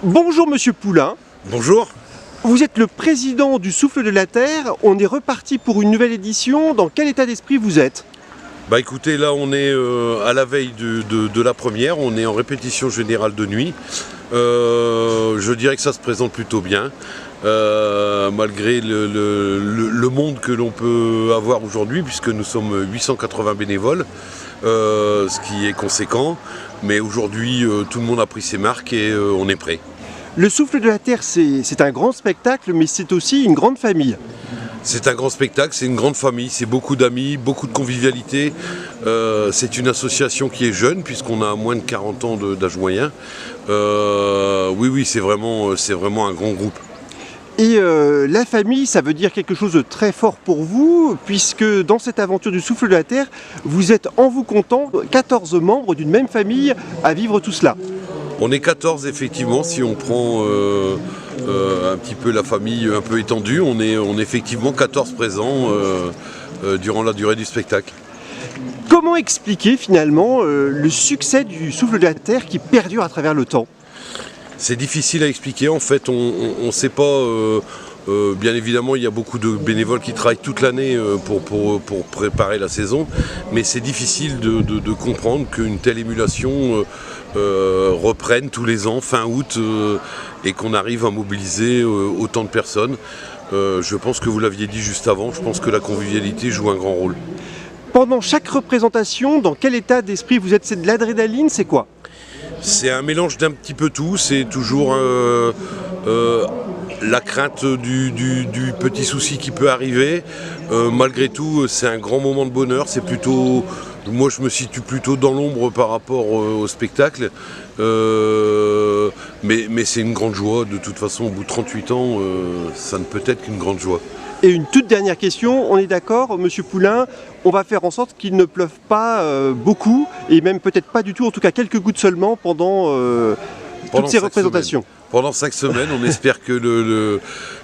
Bonjour Monsieur Poulain. Bonjour. Vous êtes le président du Souffle de la Terre. On est reparti pour une nouvelle édition. Dans quel état d'esprit vous êtes? Bah écoutez, là on est à la veille de la première, on est en répétition générale de nuit. Je dirais que ça se présente plutôt bien, malgré le monde que l'on peut avoir aujourd'hui, puisque nous sommes 880 bénévoles, ce qui est conséquent. Mais aujourd'hui, tout le monde a pris ses marques et on est prêt. Le Souffle de la Terre, c'est un grand spectacle, mais c'est aussi une grande famille. C'est un grand spectacle, c'est une grande famille, c'est beaucoup d'amis, beaucoup de convivialité. C'est une association qui est jeune, puisqu'on a moins de 40 ans d'âge moyen. Oui, c'est vraiment un grand groupe. Et la famille, ça veut dire quelque chose de très fort pour vous, puisque dans cette aventure du Souffle de la Terre, vous êtes en vous comptant 14 membres d'une même famille à vivre tout cela. On est 14 effectivement, si on prend un petit peu la famille un peu étendue, on est effectivement 14 présents durant la durée du spectacle. Comment expliquer finalement le succès du Souffle de la Terre qui perdure à travers le temps? C'est difficile à expliquer, en fait on ne sait pas, bien évidemment il y a beaucoup de bénévoles qui travaillent toute l'année pour préparer la saison, mais c'est difficile de comprendre qu'une telle émulation reprenne tous les ans, fin août, et qu'on arrive à mobiliser autant de personnes. Je pense que vous l'aviez dit juste avant, je pense que la convivialité joue un grand rôle. Pendant chaque représentation, dans quel état d'esprit vous êtes? C'est de l'adrénaline, c'est quoi? C'est un mélange d'un petit peu tout, c'est toujours la crainte du petit souci qui peut arriver. Malgré tout, c'est un grand moment de bonheur, c'est plutôt... Moi je me situe plutôt dans l'ombre par rapport au spectacle, mais c'est une grande joie, de toute façon au bout de 38 ans, ça ne peut être qu'une grande joie. Et une toute dernière question, on est d'accord, Monsieur Poulain, on va faire en sorte qu'il ne pleuve pas beaucoup, et même peut-être pas du tout, en tout cas quelques gouttes seulement pendant toutes ces représentations. Pendant 5 semaines, on espère que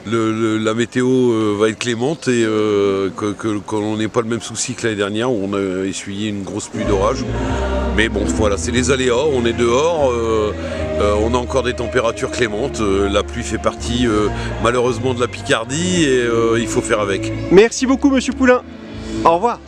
la météo va être clémente et qu'on n'ait pas le même souci que l'année dernière où on a essuyé une grosse pluie d'orage. Mais bon, voilà, c'est les aléas, on est dehors, on a encore des températures clémentes, la pluie fait partie malheureusement de la Picardie et il faut faire avec. Merci beaucoup Monsieur Poulain, au revoir.